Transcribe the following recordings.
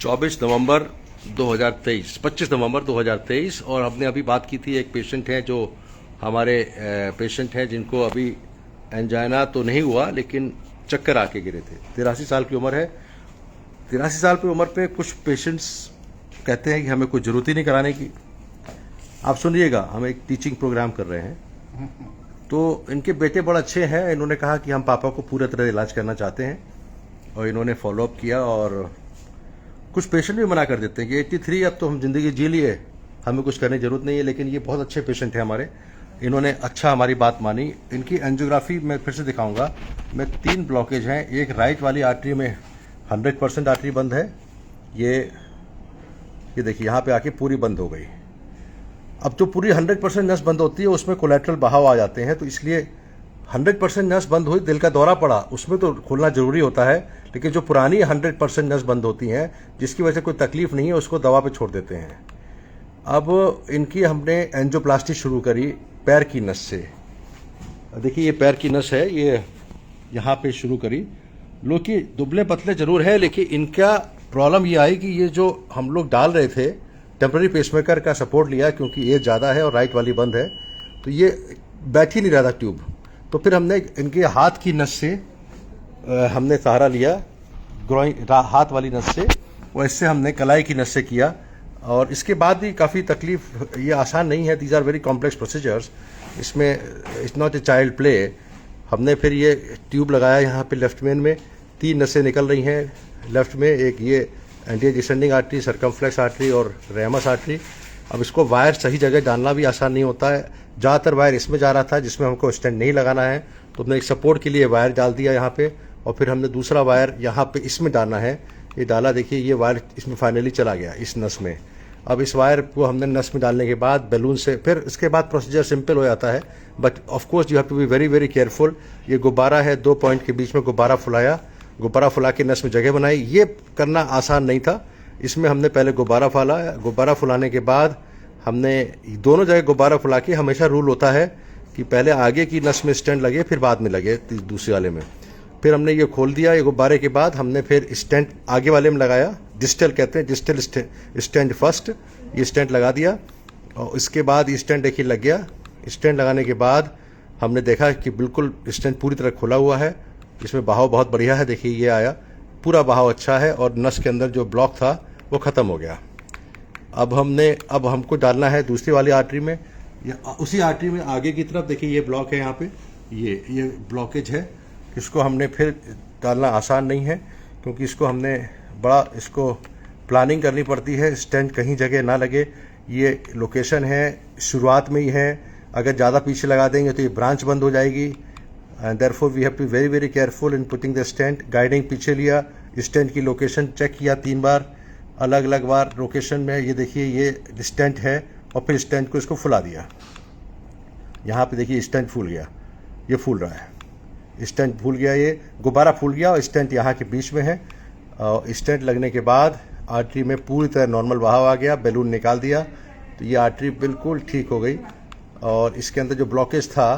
24 नवंबर 2023, 25 नवंबर 2023। और हमने अभी बात की थी, एक पेशेंट है जो हमारे पेशेंट हैं जिनको अभी एंजाइना तो नहीं हुआ लेकिन चक्कर आके गिरे थे। 83 साल की उम्र है। 83 साल की उम्र पे कुछ पेशेंट्स कहते हैं कि हमें कोई ज़रूरत ही नहीं कराने की। आप सुनिएगा, हम एक टीचिंग प्रोग्राम कर रहे हैं, तो इनके बेटे बड़ा अच्छे हैं। इन्होंने कहा कि हम पापा को पूरी तरह इलाज करना चाहते हैं और इन्होंने फॉलोअप किया। और कुछ पेशेंट भी मना कर देते हैं कि 83 अब तो हम जिंदगी जी लिए, हमें कुछ करने की जरूरत नहीं है। लेकिन ये बहुत अच्छे पेशेंट हैं हमारे, इन्होंने अच्छा हमारी बात मानी। इनकी एंजियोग्राफी मैं फिर से दिखाऊंगा। मैं 3 ब्लॉकेज हैं। एक राइट वाली आर्टरी में 100% आर्टरी बंद है। ये देखिए, यहाँ पे आके पूरी बंद हो गई। अब जो पूरी 100% नस बंद होती है उसमें कोलेट्रल बहाव आ जाते हैं, तो इसलिए 100% नस बंद हुई, दिल का दौरा पड़ा, उसमें तो खोलना जरूरी होता है। लेकिन जो पुरानी 100% नस बंद होती हैं, जिसकी वजह से कोई तकलीफ नहीं है, उसको दवा पे छोड़ देते हैं। अब इनकी हमने एंजियोप्लास्टी शुरू करी पैर की नस से। देखिए, ये पैर की नस है, ये यहाँ पे शुरू करी। लोग कि दुबले पतले जरूर है, लेकिन इनका प्रॉब्लम ये आई कि ये जो हम लोग डाल रहे थे, टेम्पररी पेसमेकर का सपोर्ट लिया क्योंकि एज ज़्यादा है और राइट वाली बंद है, तो ये बैठ ही नहीं रहा था ट्यूब। तो फिर हमने इनके हाथ की नस से हमने सहारा लिया, हाथ वाली नस से, और इससे हमने कलाई की नस से किया। और इसके बाद भी काफ़ी तकलीफ, ये आसान नहीं है, these are very complex procedures, इसमें it's not a child play. हमने फिर ये ट्यूब लगाया यहाँ पे लेफ्ट मेन में, 3 नसें निकल रही हैं लेफ्ट में, एक ये anti descending artery, circumflex artery और रेमस आर्टरी। अब इसको वायर सही जगह डालना भी आसान नहीं होता है। ज़्यादातर वायर इसमें जा रहा था जिसमें हमको स्टेंट नहीं लगाना है, तो हमने एक सपोर्ट के लिए वायर डाल दिया यहाँ पे, और फिर हमने दूसरा वायर यहाँ पे इसमें डालना है, ये डाला। देखिए, ये वायर इसमें फाइनली चला गया इस नस में। अब इस वायर को हमने नस में डालने के बाद बैलून से, फिर इसके बाद प्रोसीजर सिंपल हो जाता है, but of course you have to be very very careful. ये गुब्बारा है, 2 पॉइंट के बीच में गुब्बारा फुलाया, गुब्बारा फुला के नस में जगह बनाई। ये करना आसान नहीं था। इसमें हमने पहले गुब्बारा फुला, गुब्बारा फुलाने के बाद हमने दोनों जगह गुब्बारा फुला के, हमेशा रूल होता है कि पहले आगे की नस में स्टेंट लगे फिर बाद में लगे दूसरे वाले में। फिर हमने ये खोल दिया, ये गुब्बारे के बाद हमने फिर स्टेंट आगे वाले में लगाया, डिस्टल कहते हैं, डिस्टल स्टेंट फर्स्ट, ये स्टेंट लगा दिया। और इसके बाद ये स्टेंट देखिए लग गया। स्टेंट लगाने के बाद हमने देखा कि बिल्कुल स्टेंट पूरी तरह खुला हुआ है, इसमें बहाव बहुत बढ़िया है। देखिए, ये आया, पूरा बहाव अच्छा है और नस के अंदर जो ब्लॉक था वो ख़त्म हो गया। अब हमको डालना है दूसरी वाली आर्टरी में, या उसी आर्टरी में आगे की तरफ। देखिए, ये ब्लॉक है यहाँ पे, ये ब्लॉकेज है। इसको हमने फिर डालना आसान नहीं है क्योंकि इसको हमने इसको प्लानिंग करनी पड़ती है, स्टेंट कहीं जगह ना लगे। ये लोकेशन है, शुरुआत में ही है, अगर ज़्यादा पीछे लगा देंगे तो ये ब्रांच बंद हो जाएगी। And therefore we have to very very careful in putting the stent. Guiding पीछे लिया, स्टेंट की लोकेशन चेक किया 3 बार, अलग अलग बार लोकेशन में। ये देखिए, ये स्टेंट है, और फिर स्टेंट को इसको फुला दिया। यहाँ पे देखिए स्टेंट फूल गया, ये फूल रहा है, स्टेंट फूल गया, ये गुब्बारा फूल गया और स्टेंट यहाँ के बीच में है। और स्टेंट लगने के बाद आर्टरी में पूरी तरह नॉर्मल बहाव आ गया, बैलून निकाल दिया, तो ये आर्टरी बिल्कुल ठीक हो गई। और इसके अंदर जो ब्लॉकेज था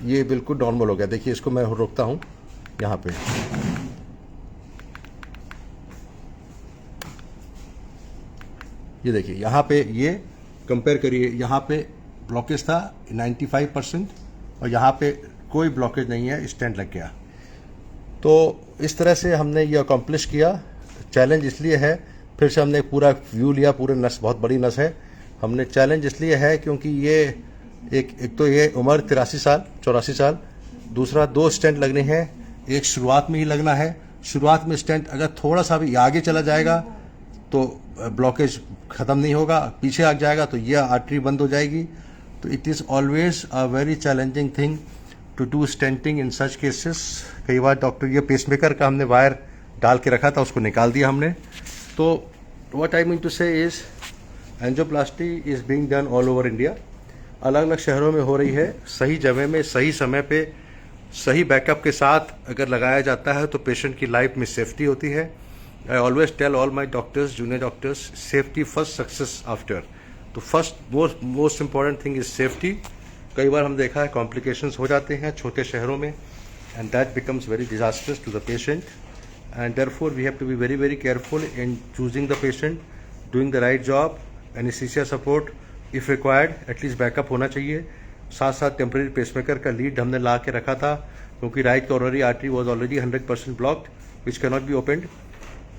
ये बिल्कुल नॉर्मल हो गया। देखिए, इसको मैं रोकता हूँ यहाँ पे, ये देखिए यहाँ पे, ये कंपेयर करिए, यहाँ पे ब्लॉकेज था 95% और यहाँ पे कोई ब्लॉकेज नहीं है, स्टेंट लग गया। तो इस तरह से हमने ये अकम्प्लिश किया। चैलेंज इसलिए है, फिर से हमने पूरा व्यू लिया, पूरे नस, बहुत बड़ी नस है। हमने चैलेंज इसलिए है क्योंकि ये एक तो ये उम्र 84 साल, दूसरा 2 स्टेंट लगने हैं, एक शुरुआत में ही लगना है। शुरुआत में स्टेंट अगर थोड़ा सा भी आगे चला जाएगा तो ब्लॉकेज ख़त्म नहीं होगा, पीछे आ जाएगा तो यह आर्टरी बंद हो जाएगी। तो it is always a very challenging thing to do stenting in such cases. कई बार डॉक्टर, ये पेसमेकर का हमने वायर डाल के रखा था, उसको निकाल दिया हमने। तो व्हाट आई मीन टू से is angioplasty is being done all over India, अलग अलग शहरों में हो रही है, सही जगह में, सही समय पे, सही बैकअप के साथ अगर लगाया जाता है तो पेशेंट की लाइफ में सेफ्टी होती है। I always tell all my doctors, junior doctors, safety first, success after. तो first most important thing is safety. कई बार हम देखा है कॉम्प्लिकेशंस हो जाते हैं छोटे शहरों में, and that becomes very disastrous to the patient, and therefore we have to be very very careful in choosing the patient, doing the right job, anesthesia support if required, at least backup होना चाहिए। साथ साथ temporary pacemaker का lead हमने ला के रखा था, क्योंकि right coronary artery was already 100% blocked which can not be opened,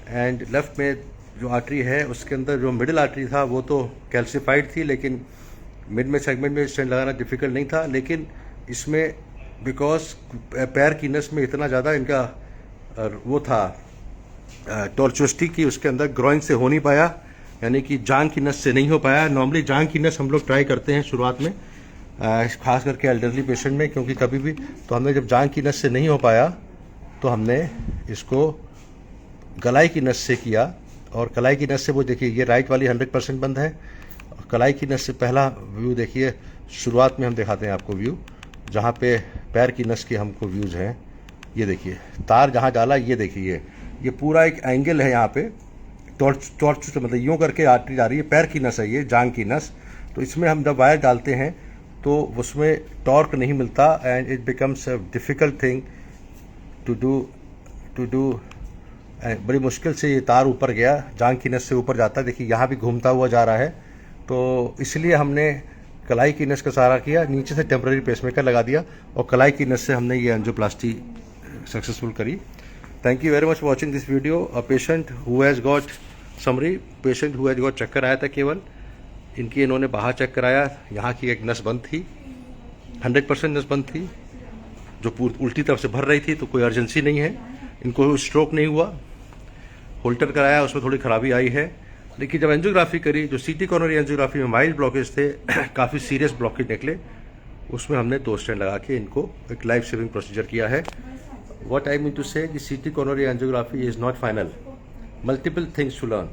and left में जो आर्टरी है उसके अंदर जो मिडिल आर्टरी था वो तो कैल्सिफाइड थी, लेकिन मिड में सेगमेंट में स्टेंट लगाना डिफिकल्ट नहीं था। लेकिन इसमें बिकॉज पैर की नस में इतना ज़्यादा इनका वो था टॉर्चुअसिटी की, उसके अंदर ग्रोइन से हो नहीं पाया, यानी कि जांग की नस से नहीं हो पाया। नॉर्मली जांग की नस हम लोग ट्राई करते हैं शुरुआत में, खास करके एल्डरली पेशेंट में, क्योंकि कभी भी तो हमने जब जांग की नस से नहीं हो पाया तो हमने इसको गलाई की नस से किया, और कलाई की नस से वो देखिए ये राइट वाली 100% बंद है। कलाई की नस से पहला व्यू देखिए, शुरुआत में हम दिखाते हैं आपको व्यू, जहाँ पे पैर की नस के हमको व्यूज हैं। ये देखिए तार जहाँ डाला, ये देखिए ये पूरा एक एंगल है यहाँ पे, टॉर्च मतलब यूँ करके आर्टरी जा रही है, पैर की नस है ये, जांग की नस। तो इसमें हम जब वायर डालते हैं तो उसमें टॉर्क नहीं मिलता, and it becomes a difficult thing to do. बड़ी मुश्किल से ये तार ऊपर गया, जांग की नस से ऊपर जाता है, देखिए यहाँ भी घूमता हुआ जा रहा है। तो इसलिए हमने कलाई की नस का सहारा किया, नीचे से टेम्पररी पेसमेकर लगा दिया, और कलाई की नस से हमने ये एंजियोप्लास्टी सक्सेसफुल करी। Thank you very much for watching this video. A patient who has got summary, patient who has got चक्कर आया था केवल, इनकी इन्होंने बाहर चेक कराया, यहाँ की एक नस बंद थी, 100% नस बंद थी, जो उल्टी तरफ से भर रही थी, तो कोई अर्जेंसी नहीं है, इनको स्ट्रोक नहीं हुआ। होल्टर कराया, उसमें थोड़ी खराबी आई है, लेकिन जब एंजियोग्राफी करी, जो सीटी कोरोनरी एंजियोग्राफी में माइल्ड ब्लॉकेज थे, काफ़ी सीरियस ब्लॉकेज निकले, उसमें हमने 2 स्टेंट लगा के इनको एक लाइफ सेविंग प्रोसीजर किया है। What I mean to say कि CT coronary angiography is not final, multiple things to learn.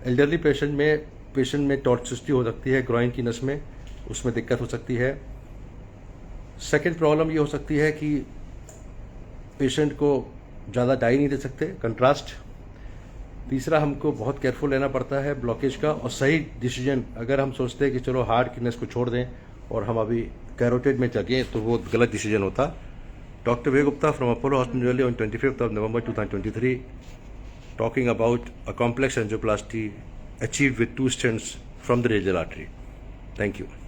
Elderly patient में टॉर्चुअसिटी हो सकती है, ग्रोइन की नस में, उसमें दिक्कत हो सकती है। सेकेंड प्रॉब्लम ये हो सकती है कि पेशेंट को ज़्यादा डाई नहीं दे सकते, कंट्रास्ट। तीसरा, हमको बहुत केयरफुल रहना पड़ता है ब्लॉकेज का, और सही डिसीजन, अगर हम सोचते हैं कि चलो हार्ड की नस को छोड़ दें और हम अभी कैरोटिड में जगें, तो वो गलत डिसीजन होता। Doctor Vivek Gupta from Apollo hospital on 25th of November 2023, talking about a complex angioplasty achieved with 2 stents from the radial artery. Thank you.